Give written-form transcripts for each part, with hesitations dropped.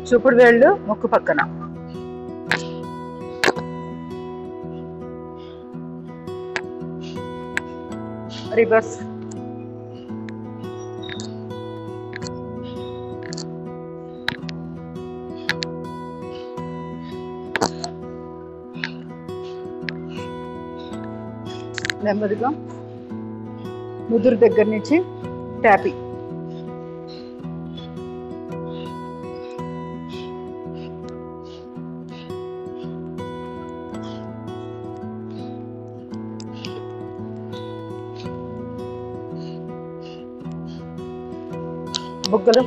చూపుడు వేళ్ళు ముక్కు పక్కన. రివర్స్. నెమ్మదిగా ముదురు దగ్గర నుంచి ట్యాపింగ్. బుగ్గలు.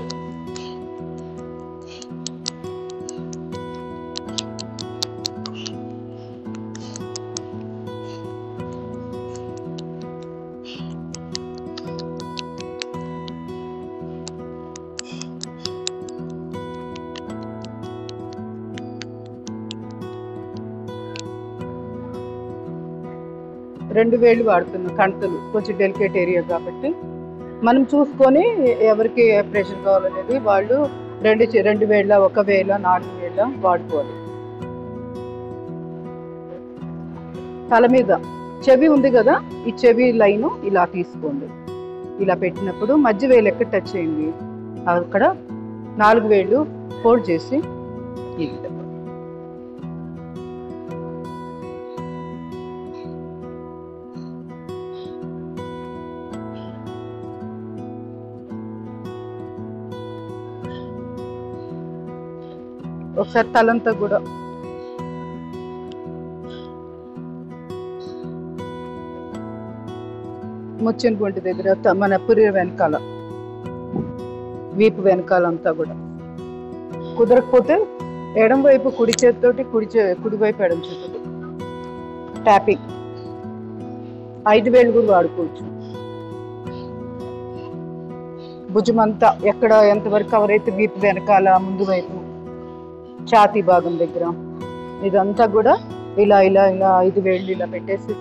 రెండు వేళ్ళు వాడుతున్నాం, కణతలు కొంచెం డెలికేట్ ఏరియా కాబట్టి మనం చూసుకొని ఎవరికి ప్రెషర్ కావాలనేది వాళ్ళు రెండు వేళ్ళ, ఒక వేళ, 4 వేళ్ళ వాడుకోవాలి. తల మీద చెవి ఉంది కదా, ఈ చెవి లైను ఇలా తీసుకోండి. ఇలా పెట్టినప్పుడు మధ్య వేలు ఎక్కడ టచ్ అయింది అక్కడ 4 వేళ్ళు ఫోల్డ్ చేసి ఈ విధంగా. ఒకసారి తలంతా కూడా ముచ్చిన గుంటి దగ్గర, మన పురి వెనకాల, వీపు వెనకాల అంతా కూడా. కుదరకపోతే ఎడం వైపు కుడి చేతితోటి, కుడి వైపు ఎడం చేతితోటి ట్యాపింగ్. 5 వేలు కూడా వాడుకోవచ్చు. భుజమంతా ఎక్కడ ఎంతవరకు కవర్ అయితే వీపు వెనకాల, ముందు వైపు, ఛాతీ భాగం దగ్గర ఇదంతా కూడా ఇలా ఇలా ఇలా 5 వేళ్ళు ఇలా పెట్టేసి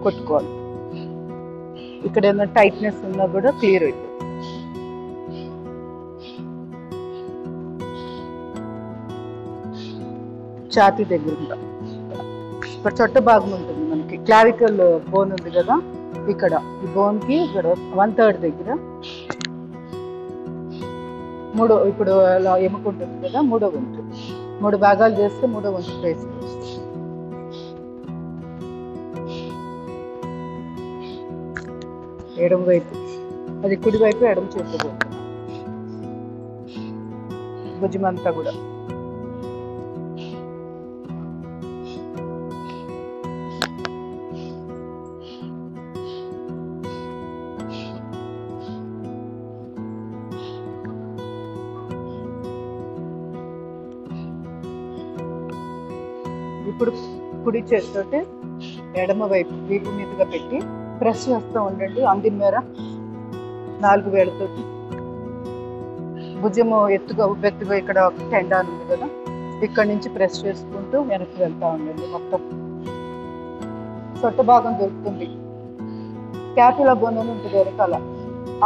కొట్టుకోవాలి. ఇక్కడ ఏదైనా టైట్నెస్ ఉన్నా కూడా క్లియర్ అవుతుంది. ఛాతీ దగ్గర ఉంటాం. ఇక్కడ చొట్ట భాగం ఉంటుంది మనకి, క్లావికల్ బోన్ ఉంది కదా, ఇక్కడ ఈ బోన్కి ఇక్కడ 1/3 దగ్గర ఇప్పుడు అలా ఎముకుంటుంది కదా, 3వ వంతు. 3 భాగాలు చేస్తే 3వ వంతు ప్లేస్. ఎడమ వైపు అది, కుడి వైపు ఎడమ చేతితో భుజమంతా కూడా. ఇప్పుడు కుడి చేతితోటి ఎడమ వైపు వీపు మీదుగా పెట్టి ప్రెస్ చేస్తూ ఉండండి. అందిన మేర 4 వేళ్ళతోటి. భుజము ఎత్తుగా ఉబ్బెత్తుగా ఇక్కడ టెండాన్ ఉంది కదా, ఇక్కడ నుంచి ప్రెస్ చేసుకుంటూ వెనక్కి వెళ్తూ ఉండండి. మొత్తం సొట్ట భాగం దొరుకుతుంది, క్యాపిలా బోన్ అని ఉంటుంది వెనకాల,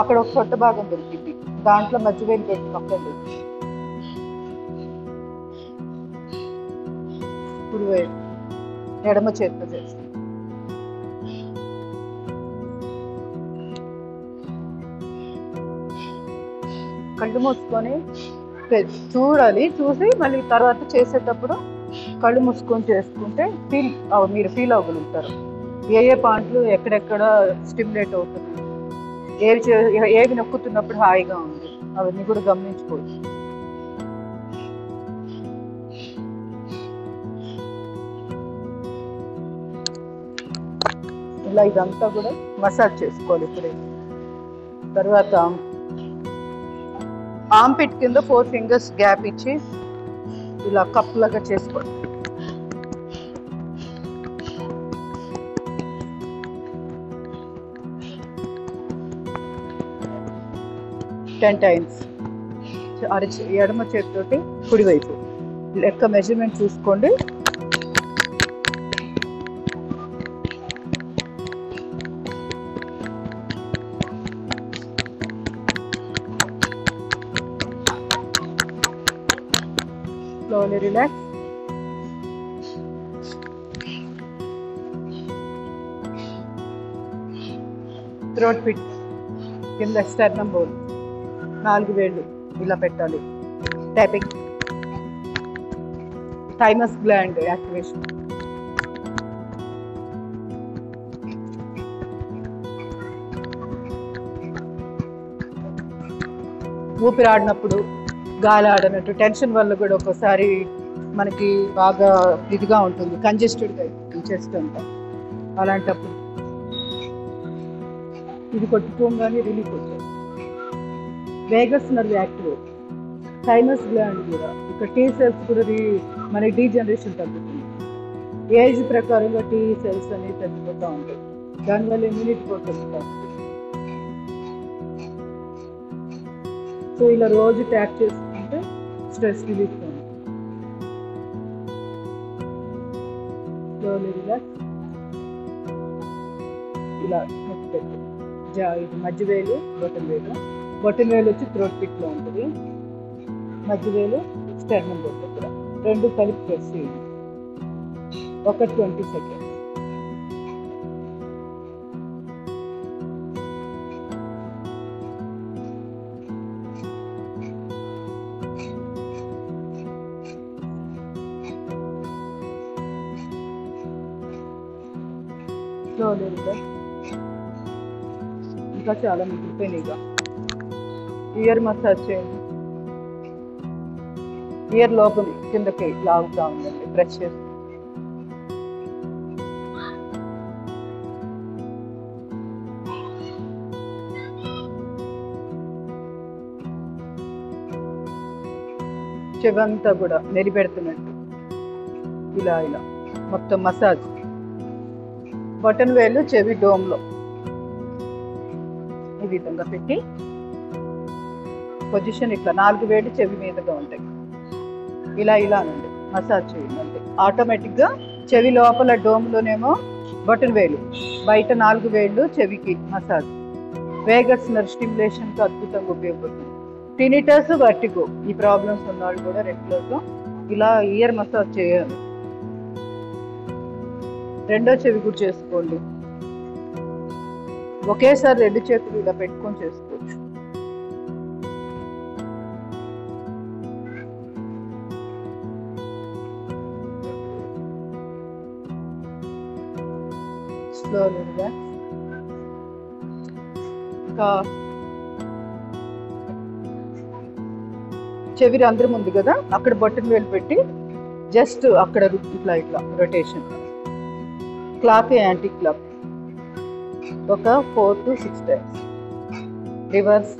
అక్కడ ఒక సొట్ట భాగం దొరికింది, దాంట్లో మధ్య వేలు పెట్టి నొక్కండి. కుడి వైపు ఎడమ చేతితో చేస్తాం. కళ్ళు మూసుకొని చూడాలి, చూసి మళ్ళీ తర్వాత చేసేటప్పుడు కళ్ళు మూసుకొని చేసుకుంటే మీరు ఫీల్ అవ్వగలుగుతారు ఏ పాయింట్లు ఎక్కడెక్కడ స్టిమ్యులేట్ అవుతున్నాయి, ఏవి నొక్కుతున్నప్పుడు హాయిగా ఉంది, అవన్నీ కూడా గమనించుకోవచ్చు. ఇలా ఇదంతా కూడా మసాజ్ చేసుకోవాలి. ఇప్పుడే తర్వాత ఆర్ంపిట్ కింద 4 ఫింగర్స్ గ్యాప్ ఇచ్చి ఇలా కప్ లాగా చేసుకోండి. Ten times. ఎడమ చేతితోటి కుడివైపు లెక్క మెజర్మెంట్ చూసుకోండి. Slowly relax. Throat pit. కింద స్టర్నమ్ బోన్ 4 వేళ్ళు ఇలా పెట్టాలి. ట్యాపింగ్. Thymus gland activation. ఊపిరాడినప్పుడు గాలి ఆడనట్టు టెన్షన్ వల్ల కూడా ఒక్కోసారి మనకి బాగా ఇదిగా ఉంటుంది, కంజెస్టెడ్గా చెస్ట్ అంతా. అలాంటప్పుడు ఇది కొట్టుకోగానే రిలీఫ్ వచ్చేది. Vegas nerve activate. Thymus gland కూడా ఇక్కడ టీ సెల్స్ కూడా మనకి డీజనరేషన్ తగ్గుతుంది. ఏజ్ ప్రకారంగా టీ సెల్స్ అనేవి తగ్గిపోతూ ఉంటాయి, దానివల్ల ఇమ్యూనిటీ కూడా తగ్గుతూ ఉంటుంది. సో ఇలా రోజు ట్యాప్ చేసుకుంటే స్ట్రెస్ రిలీఫ్ ఉంటుంది. Slowly relax. ఇలా పెట్టి ఇది మధ్య వేలు బొటన్ వేలు. బొటన్ వేలు వచ్చి థ్రోట్ పిట్లో ఉంటుంది, మధ్య వేలు స్టర్నమ్ బోన్ దగ్గర. రెండు కలిపి ప్రెస్ చేయండి. ఒక 20 సెకండ్స్. Slowly relax. ఇంకా చాలా మిగిలిపోయినాయిగా. ఇయర్ మసాజ్ చేయండి. ఇయర్ లోపల కిందకి లాగుతూ ఉందండి, ప్రెస్ చేసి. చెవంతా కూడా మెలిపెడుతున్నట్టు ఇలా ఇలా మొత్తం మసాజ్. బటన్ వేలు చెవి డోమ్లో ఈ విధంగా పెట్టి పొజిషన్ ఇట్లా 4 వేలు చెవి మీదగా ఉంటాయి. ఇలా ఇలా నుండి మసాజ్ చేయండి. ఆటోమేటిక్గా చెవి లోపల డోమ్లోనేమో బటన్ వేలు, బయట 4 వేళ్ళు చెవికి మసాజ్. వేగస్ నర్వ్ స్టిమ్యులేషన్కి అద్భుతంగా ఉపయోగపడుతుంది. టినిటస్, వర్టిగో ఈ ప్రాబ్లమ్స్ ఉన్నవాళ్ళు కూడా రెగ్యులర్గా ఇలా ఇయర్ మసాజ్ చేయాలి. రెండో చెవి కూడా చేసుకోండి. ఒకేసారి 2 చేతులు ఇలా పెట్టుకొని చేసుకోవచ్చు. Slowly relax. ఇంకా చెవి రంధ్రం ఉంది కదా, అక్కడ బొట్టన్ వేలు పెట్టి జస్ట్ అక్కడ ఇట్లా ఇట్లా రొటేషన్. క్లాక్, యాంటీ క్లాక్ ఒక 4 to 6 times. రివర్స్.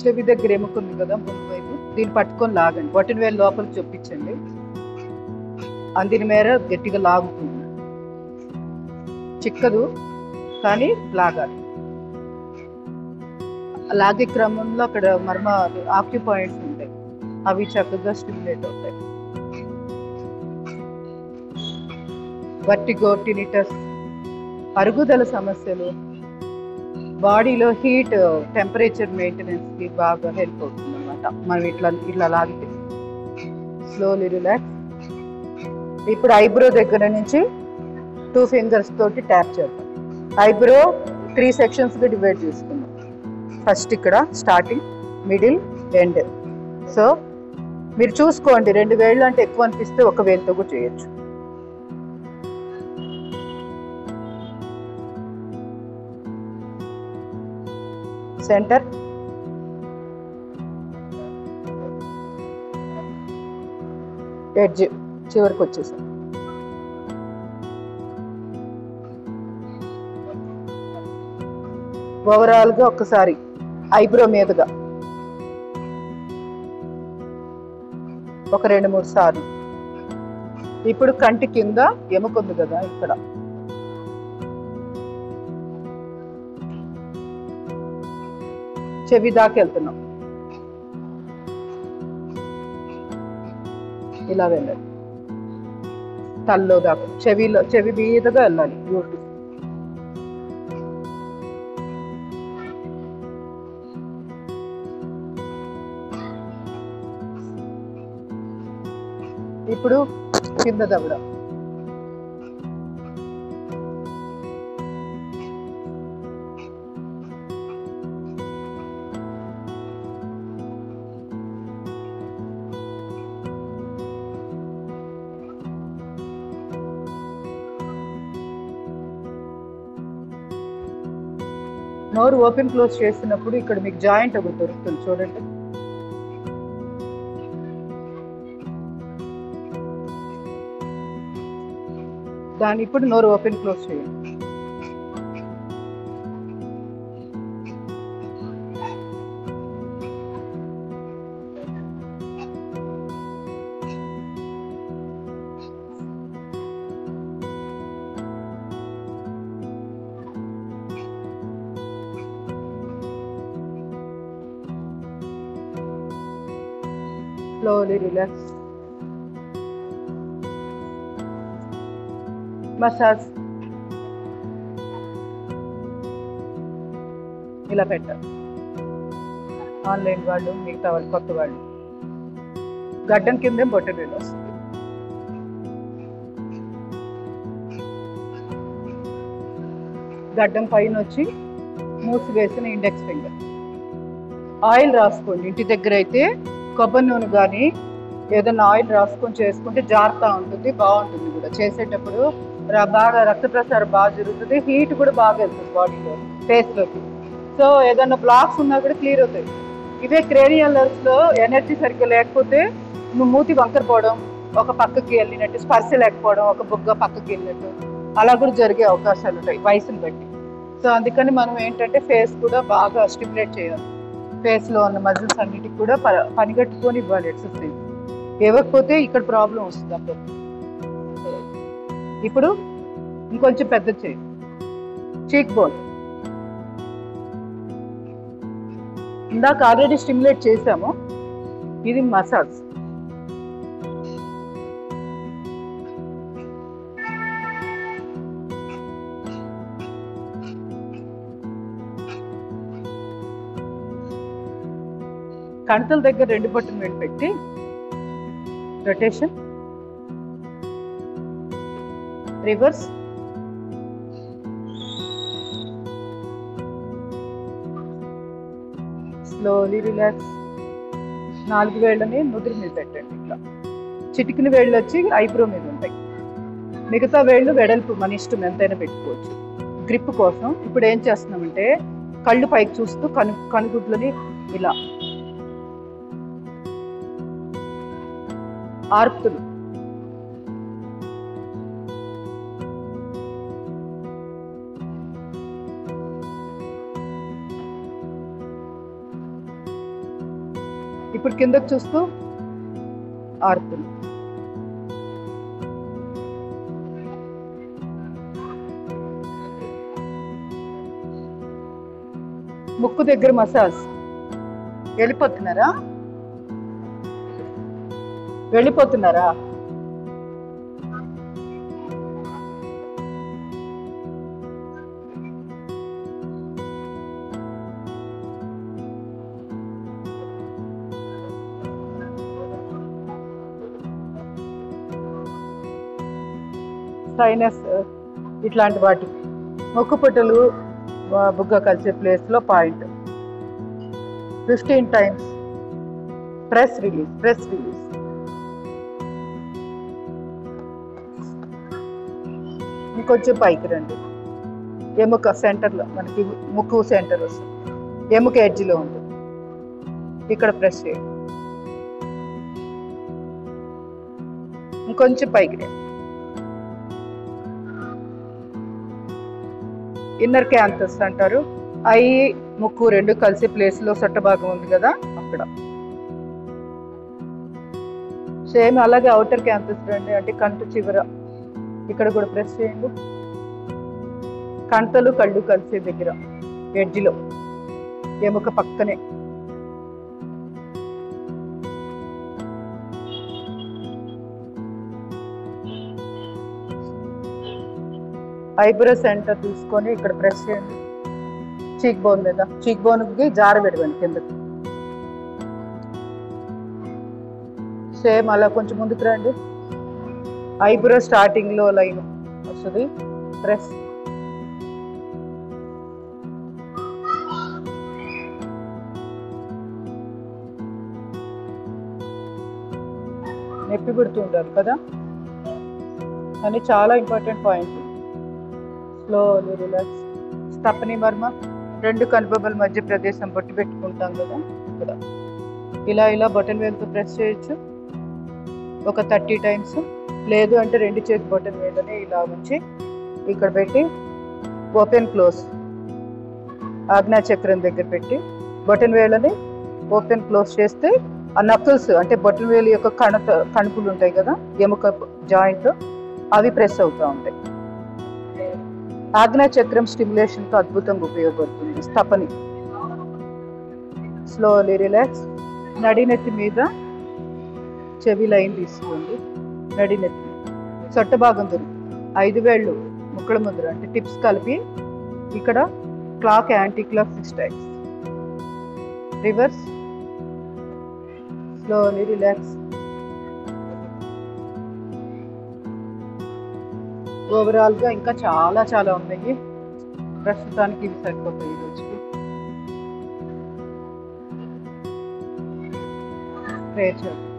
చెవి దగ్గర ఎముకుంది కదా ముందు వైపు, దీన్ని పట్టుకొని లాగండి. బొటన్ వేలు లోపలికి చొప్పించండి. అందిన మేర గట్టిగా లాగుతుంది. చిక్కదు కానీ లాగాలి. లాగే క్రమంలో అక్కడ మర్మ ఆక్యుపాయింట్స్ ఉంటాయి, అవి చక్కగా స్టిమ్యులేట్ అవుతాయి. వర్టిగో, టినిటస్, అరుగుదల సమస్యలు, బాడీలో హీట్ టెంపరేచర్ మెయింటెనెన్స్కి బాగా హెల్ప్ అవుతుంది అనమాట మనం ఇట్లా ఇట్లా లాగితే. Slowly relax. ఇప్పుడు ఐబ్రో దగ్గర నుంచి 2 fingers తోటి ట్యాప్ చేద్దాం. ఐబ్రో 3 sectionsగా డివైడ్ చేసుకుందాం. ఫస్ట్ ఇక్కడ స్టార్టింగ్, మిడిల్, ఎండ్. సో మీరు చూసుకోండి, 2 వేళ్ళు అంటే ఎక్కువ అనిపిస్తే 1 వేలుతో కూడా చేయొచ్చు. సెంటర్, ఎడ్జ్ చివరికి వచ్చేసాం. ఓవరాల్గా ఒక్కసారి ఐబ్రో మీదుగా ఒక 2-3 సార్లు. ఇప్పుడు కంటి కింద ఎముకుంది కదా, ఇక్కడ చెవి దాకా వెళ్తున్నాం. ఇలా వెళ్ళాలి, తల్లో దాకా చెవి మీదుగా వెళ్ళాలి. ఇప్పుడు కింద దవడ. నోరు ఓపెన్ క్లోజ్ చేస్తున్నప్పుడు ఇక్కడ మీకు జాయింట్ ఒకటి దొరుకుతుంది చూడండి. దాన్ని ఇప్పుడు నోరు ఓపెన్ క్లోజ్ చేయండి. Slowly relax. Massage. ఇలా పెట్టాలి. ఆన్లైన్ వాళ్ళు, మిగతా వాళ్ళు, కొత్త వాళ్ళు. గడ్డం కిందే బొట్టె వేలు వస్తుంది. గడ్డం పైన వచ్చి మూసివేసిన ఇండెక్స్ ఫింగర్. ఆయిల్ రాసుకోండి. ఇంటి దగ్గర అయితే కొబ్బరి నూనె కానీ ఏదైనా ఆయిల్ రాసుకొని చేసుకుంటే జారుతూ ఉంటుంది, బాగుంటుంది కూడా. చేసేటప్పుడు బాగా రక్త ప్రసారం బాగా జరుగుతుంది, హీట్ కూడా బాగా వెళ్తుంది బాడీలో, ఫేస్లోకి. సో ఏదైనా బ్లాక్స్ ఉన్నా కూడా క్లియర్ అవుతాయి. ఇవే క్రేనియల్ నర్వ్స్లో ఎనర్జీ సరిగ్గా లేకపోతే మూతి వంకరపోవడం, ఒక పక్కకి వెళ్ళినట్టు, స్పర్శ లేకపోవడం, ఒక బుగ్గ పక్కకి వెళ్ళినట్టు, అలా కూడా జరిగే అవకాశాలు ఉంటాయి వయసుని బట్టి. సో అందుకని మనం ఏంటంటే ఫేస్ కూడా బాగా స్టిమ్యులేట్ చేయాలి. ఫేస్లో ఉన్న మజిల్స్ అన్నిటికి కూడా పనిగట్టుకొని ఇవ్వాలి ఎక్సర్సైజ్. ఇవ్వకపోతే ఇక్కడ ప్రాబ్లం వస్తుంది అప్పుడు. ఇప్పుడు ఇంకొంచెం పెద్ద చేయి, చీక్ బోన్. ఇందాక ఆల్రెడీ స్టిమ్యులేట్ చేసాము, ఇది మసాజ్. కణతల దగ్గర 2 బొట్టలు వేలు పెట్టి రొటేషన్, రివర్స్, స్లోలీ రిలాక్స్. 4 వేళ్ళని నుదురు మీద పెట్టండి. ఇట్లా చిటికిన వేళ్ళు వచ్చి ఐబ్రో మీద ఉంటాయి, మిగతా వేళ్ళు వెడల్పు మన ఇష్టం ఎంతైనా పెట్టుకోవచ్చు. గ్రిప్ కోసం ఇప్పుడు ఏం చేస్తున్నామంటే కళ్ళు పైకి చూస్తూ కనుగుడ్లని ఇలా ఆర్పులు. ఇప్పుడు కిందకు చూస్తూ ఆర్పులు. ముక్కు దగ్గర మసాజ్. వెళ్ళిపోతున్నారా? సైనస్ ఇట్లాంటి వాటికి ముక్కు పుట్టలు బుగ్గ కలిసే ప్లేస్లో పాయింట్ 15 టైమ్స్. Press release. ఇంకొంచెం పైకి రండి. ఎముక సెంటర్లో, మనకి ముక్కు సెంటర్ వస్తుంది, ఎముక ఎడ్జ్లో ఉంటుంది, ఇక్కడ ప్రెస్ చేయండి. ఇంకొంచెం పైకి రండి. ఇన్నర్ క్యాంథస్ అంటారు. ఐ ముక్కు 2 కలిసి ప్లేస్లో సొట్ట భాగం ఉంది కదా, అక్కడ. సేమ్ అలాగే అవుటర్ క్యాంథస్ రండి, అంటే కంటి చివర, ఇక్కడ కూడా ప్రెస్ చేయండి. కంటలు కళ్ళు కలిసే దగ్గర ఎడ్జ్లో, ఎముక పక్కనే. ఐబ్రో సెంటర్ తీసుకొని ఇక్కడ ప్రెస్ చేయండి. చీక్ బోన్ మీద, చీక్ బోన్కి జార పెడవండి కిందకి. సేమ్ అలా కొంచెం ముందుకు రండి. ఐబ్రో స్టార్టింగ్ లో లైన్ వస్తుంది. ప్రెస్. నొప్పి పుడుతూ ఉండాలి కదా అని చాలా ఇంపార్టెంట్ పాయింట్. Slowly relax. స్తపని మర్మ, 2 కనుబొమ్మల మధ్య ప్రదేశం బొట్టు పెట్టుకుంటాం కదా ఇక్కడ. ఇలా ఇలా బటన్ వేలుతో ప్రెస్ చేయొచ్చు ఒక 30 టైమ్స్. లేదు అంటే 2 చేతి బటన్ వేలని ఇలా ఉంచి ఇక్కడ పెట్టి ఓపెన్ క్లోజ్ ఆజ్ఞా చక్రం దగ్గర పెట్టి బటన్ వేలని ఓపెన్ క్లోజ్ చేస్తే ఆ నకిల్స్ అంటే బటన్ వేలు యొక్క కణుపులు ఉంటాయి కదా ఎముక జాయింట్, అవి ప్రెస్ అవుతూ ఉంటాయి. ఆజ్ఞా చక్రం స్టిమ్యులేషన్తో అద్భుతంగా ఉపయోగపడుతుంది స్తపని. Slowly relax. నడినెత్తి మీద చెవి లైన్ తీసుకోండి. నడినెత్తి సొట్ట భాగం దొరుకుతుంది. 5 వేళ్ళు ముక్కల ముద్ర అంటే టిప్స్ కలిపి ఇక్కడ clock anti clock 6 times. Reverse. Slowly relax. ఓవరాల్గా ఇంకా చాలా చాలా ఉన్నాయి. ప్రస్తుతానికి ఇవి సరిపోతాయి ఈ రోజుకి. ప్రే చేయండి.